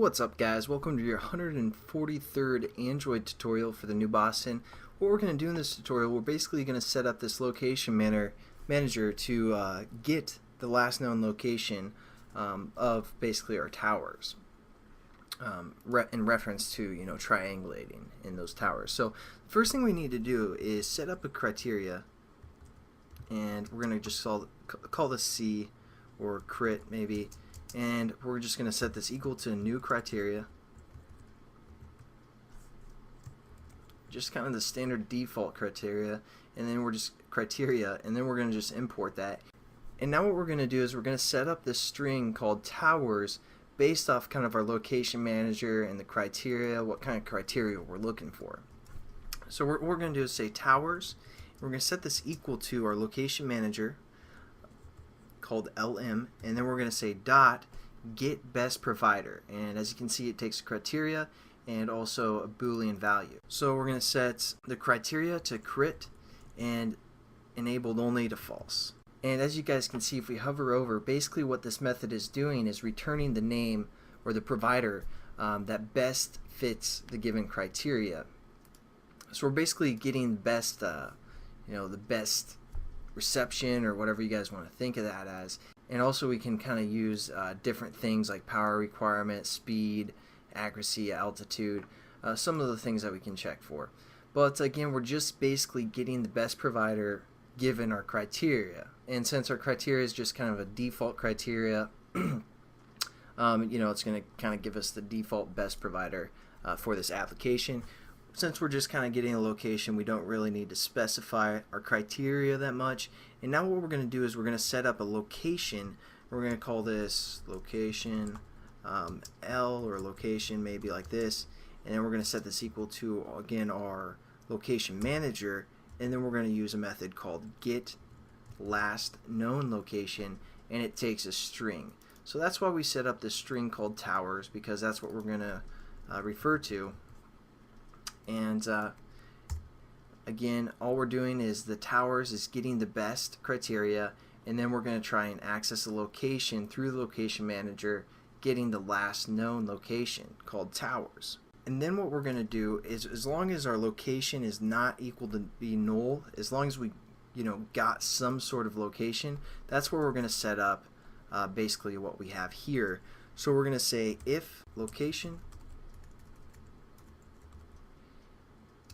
What's up, guys? Welcome to your 143rd Android tutorial for the new Boston. What we're going to do in this tutorial, we're basically going to set up this location manager to get the last known location of basically our towers in reference to triangulating in those towers. So the first thing we need to do is set up a criteria, and we're going to just call this C or crit maybe. And we're just going to set this equal to new criteria, just kind of the standard default criteria, and then we're going to just import that. And now what we're going to do is we're going to set up this string called towers based off kind of our location manager and the criteria, what kind of criteria we're looking for. So what we're going to do is say towers. We're going to set this equal to our location manager called LM, and then we're going to say dot get best provider, and as you can see it takes a criteria and also a Boolean value. So we're going to set the criteria to crit and enabled only to false. And as you guys can see, if we hover over, basically what this method is doing is returning the name or the provider that best fits the given criteria. So we're basically getting the best the best reception, or whatever you guys want to think of that as. And also we can kind of use different things like power requirement, speed, accuracy, altitude, some of the things that we can check for. But again, we're just basically getting the best provider given our criteria. And since our criteria is just kind of a default criteria, it's going to kind of give us the default best provider for this application. Since we're just kind of getting a location, we don't really need to specify our criteria that much. And now what we're going to do is we're going to set up a location. We're going to call this location L, or location maybe like this. And then we're going to set this equal to, again, our location manager. And then we're going to use a method called get last known location, and it takes a string. So that's why we set up this string called towers, because that's what we're going to refer to. And again, all we're doing is the towers is getting the best criteria, and then we're going to try and access a location through the location manager, getting the last known location called towers. And then what we're going to do is, as long as our location is not equal to be null, as long as we got some sort of location, that's where we're going to set up basically what we have here. So we're going to say if location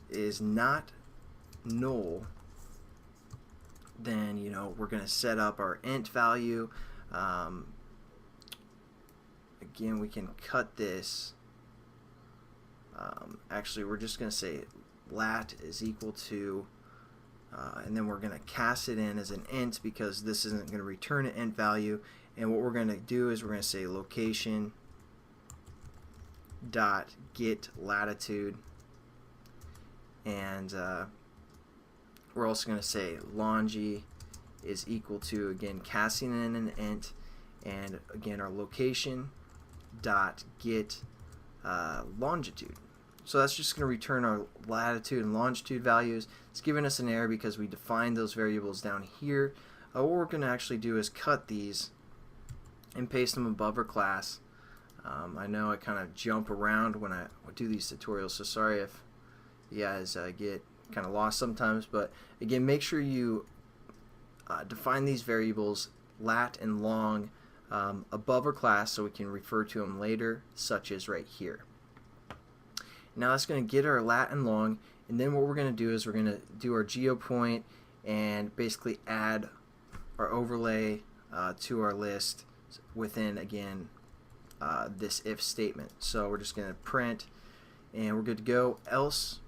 is not null, then we're going to set up our int value. Again, we can cut this. Actually, we're just going to say lat is equal to, and then we're going to cast it in as an int, because this isn't going to return an int value. And what we're going to do is we're going to say location dot get latitude. And we're also going to say longi is equal to, again, casting in an int, and again our location dot get longitude. So that's just going to return our latitude and longitude values. It's giving us an error because we defined those variables down here. What we're going to actually do is cut these and paste them above our class. I know I kind of jump around when I do these tutorials, so sorry if you guys get kind of lost sometimes. But again, make sure you define these variables lat and long above our class so we can refer to them later, such as right here. Now that's going to get our lat and long, and then what we're going to do is we're going to do our geopoint and basically add our overlay to our list within, again, this if statement. So we're just going to print, and we're good to go. Else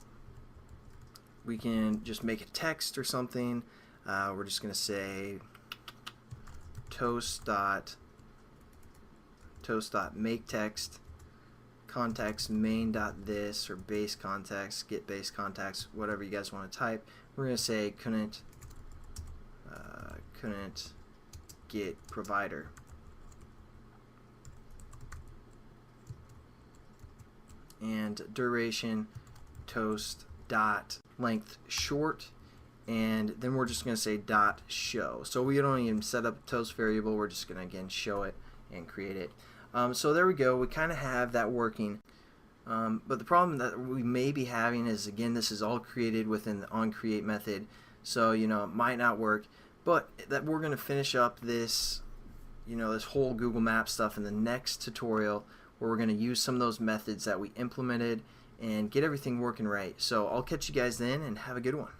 we can just make a text or something. We're just going to say toast dot make text context main dot this, or base context, get base context, whatever you guys want to type. We're going to say couldn't get provider. And duration toast dot length short, and then we're just going to say dot show. So we don't even set up a toast variable, we're just going to again show it and create it. So there we go. We kind of have that working. But the problem that we may be having is, again, this is all created within the onCreate method. So, it might not work. But that we're going to finish up this, this whole Google Maps stuff in the next tutorial, where we're going to use some of those methods that we implemented and get everything working right. So I'll catch you guys then, and have a good one.